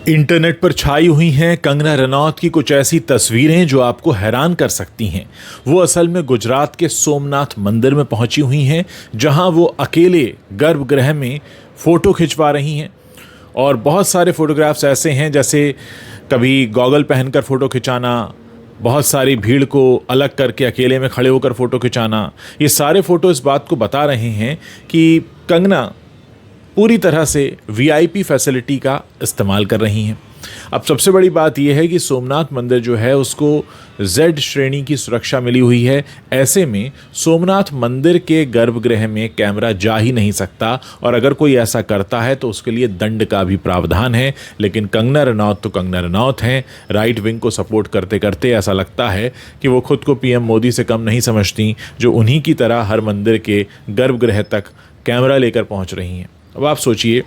Internet पर छाई हुई हैं कंगना रनौत की कुछ ऐसी तस्वीरें जो आपको हैरान कर सकती हैं। वो असल में गुजरात के सोमनाथ मंदिर में पहुंची हुई हैं, जहां वो अकेले गर्भगृह में फ़ोटो खिंचवा रही हैं। और बहुत सारे फ़ोटोग्राफ्स ऐसे हैं जैसे कभी गॉगल पहनकर फ़ोटो खिंचाना, बहुत सारी भीड़ को अलग करके अकेले में खड़े होकर फ़ोटो खिंचाना। ये सारे फ़ोटो इस बात को बता रहे हैं कि कंगना पूरी तरह से वीआईपी फैसिलिटी का इस्तेमाल कर रही हैं। अब सबसे बड़ी बात यह है कि सोमनाथ मंदिर जो है उसको जेड श्रेणी की सुरक्षा मिली हुई है। ऐसे में सोमनाथ मंदिर के गर्भगृह में कैमरा जा ही नहीं सकता, और अगर कोई ऐसा करता है तो उसके लिए दंड का भी प्रावधान है। लेकिन कंगना रनौत तो कंगना रनौत हैं। राइट विंग को सपोर्ट करते करते ऐसा लगता है कि वो खुद को पीएम मोदी से कम नहीं समझती, जो उन्हीं की तरह हर मंदिर के गर्भगृह तक कैमरा लेकर पहुंच रही हैं। अब आप सोचिए,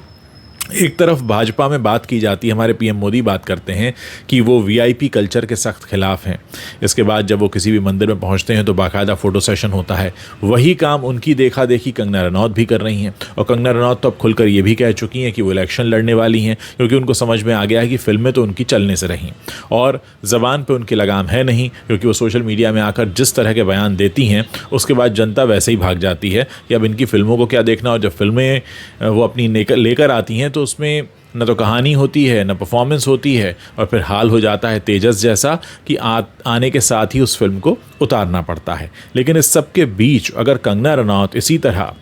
एक तरफ भाजपा में बात की जाती है, हमारे पीएम मोदी बात करते हैं कि वो वीआईपी कल्चर के सख्त खिलाफ हैं। इसके बाद जब वो किसी भी मंदिर में पहुंचते हैं तो बाकायदा फ़ोटो सेशन होता है। वही काम उनकी देखा देखी कंगना रनौत भी कर रही हैं। और कंगना रनौत तो अब खुलकर ये भी कह चुकी हैं कि वो इलेक्शन लड़ने वाली हैं, क्योंकि उनको समझ में आ गया है कि फिल्में तो उनकी चलने से रहीं और ज़बान पर उनकी लगाम है नहीं, क्योंकि वो सोशल मीडिया में आकर जिस तरह के बयान देती हैं उसके बाद जनता वैसे ही भाग जाती है कि अब इनकी फ़िल्मों को क्या देखना। और जब फिल्में वो अपनी लेकर आती हैं तो उसमें न तो कहानी होती है, न परफॉर्मेंस होती है, और फिर हाल हो जाता है तेजस जैसा कि आने के साथ ही उस फिल्म को उतारना पड़ता है। लेकिन इस सब के बीच अगर कंगना रनौत इसी तरह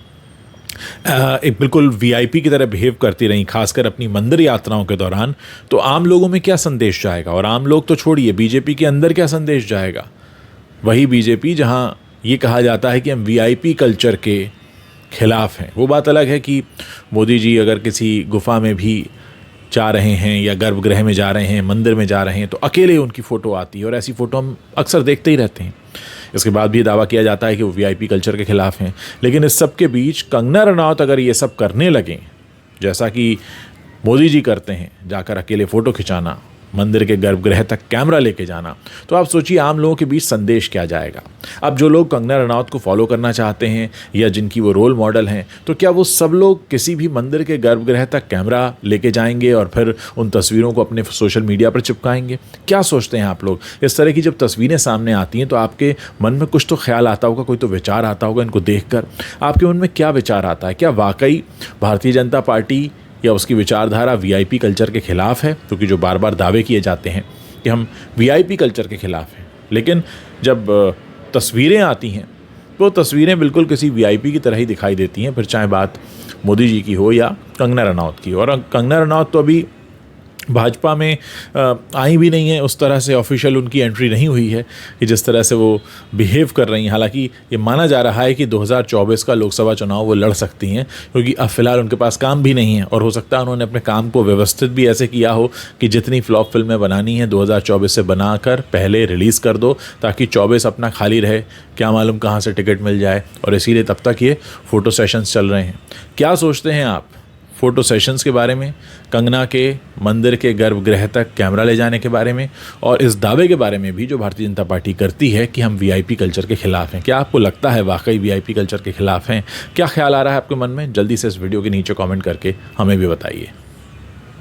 एक बिल्कुल वीआईपी की तरह बिहेव करती रही, खासकर अपनी मंदिर यात्राओं के दौरान, तो आम लोगों में क्या संदेश जाएगा। और आम लोग तो छोड़िए, बीजेपी के अंदर क्या संदेश जाएगा। वही बीजेपी जहां ये कहा जाता है कि हम वीआईपी कल्चर के खिलाफ हैं। वो बात अलग है कि मोदी जी अगर किसी गुफा में भी जा रहे हैं या गर्भगृह में जा रहे हैं, मंदिर में जा रहे हैं, तो अकेले उनकी फ़ोटो आती है, और ऐसी फ़ोटो हम अक्सर देखते ही रहते हैं। इसके बाद भी दावा किया जाता है कि वो वीआईपी कल्चर के खिलाफ हैं। लेकिन इस सब के बीच कंगना रनौत अगर ये सब करने लगें, जैसा कि मोदी जी करते हैं, जाकर अकेले फ़ोटो खिंचाना, मंदिर के गर्भगृह तक कैमरा लेके जाना, तो आप सोचिए आम लोगों के बीच संदेश क्या जाएगा। अब जो लोग कंगना रनौत को फॉलो करना चाहते हैं या जिनकी वो रोल मॉडल हैं, तो क्या वो सब लोग किसी भी मंदिर के गर्भगृह तक कैमरा लेके जाएंगे और फिर उन तस्वीरों को अपने सोशल मीडिया पर चिपकाएंगे? क्या सोचते हैं आप लोग? इस तरह की जब तस्वीरें सामने आती हैं तो आपके मन में कुछ तो ख्याल आता होगा, कोई तो विचार आता होगा। इनको देखकर आपके मन में क्या विचार आता है? क्या वाकई भारतीय जनता पार्टी या उसकी विचारधारा वीआईपी कल्चर के खिलाफ है? क्योंकि जो बार बार दावे किए जाते हैं कि हम वीआईपी कल्चर के खिलाफ हैं, लेकिन जब तस्वीरें आती हैं तो तस्वीरें बिल्कुल किसी वीआईपी की तरह ही दिखाई देती हैं, फिर चाहे बात मोदी जी की हो या कंगना रनौत की। और कंगना रनौत तो अभी भाजपा में आई भी नहीं है, उस तरह से ऑफिशियल उनकी एंट्री नहीं हुई है कि जिस तरह से वो बिहेव कर रही हैं। हालांकि ये माना जा रहा है कि 2024 का लोकसभा चुनाव वो लड़ सकती हैं, क्योंकि अब फिलहाल उनके पास काम भी नहीं है, और हो सकता है उन्होंने अपने काम को व्यवस्थित भी ऐसे किया हो कि जितनी फ्लॉप फिल्में बनानी हैं 2024 से बनाकर पहले रिलीज़ कर दो, ताकि 24 अपना खाली रहे, क्या मालूम कहाँ से टिकट मिल जाए। और इसीलिए तब तक ये फ़ोटो सेशंस चल रहे हैं। क्या सोचते हैं आप फ़ोटो सेशंस के बारे में, कंगना के मंदिर के गर्भगृह तक कैमरा ले जाने के बारे में, और इस दावे के बारे में भी जो भारतीय जनता पार्टी करती है कि हम वीआईपी कल्चर के खिलाफ हैं? क्या आपको लगता है वाकई वीआईपी कल्चर के खिलाफ हैं? क्या ख्याल आ रहा है आपके मन में? जल्दी से इस वीडियो के नीचे कमेंट करके हमें भी बताइए।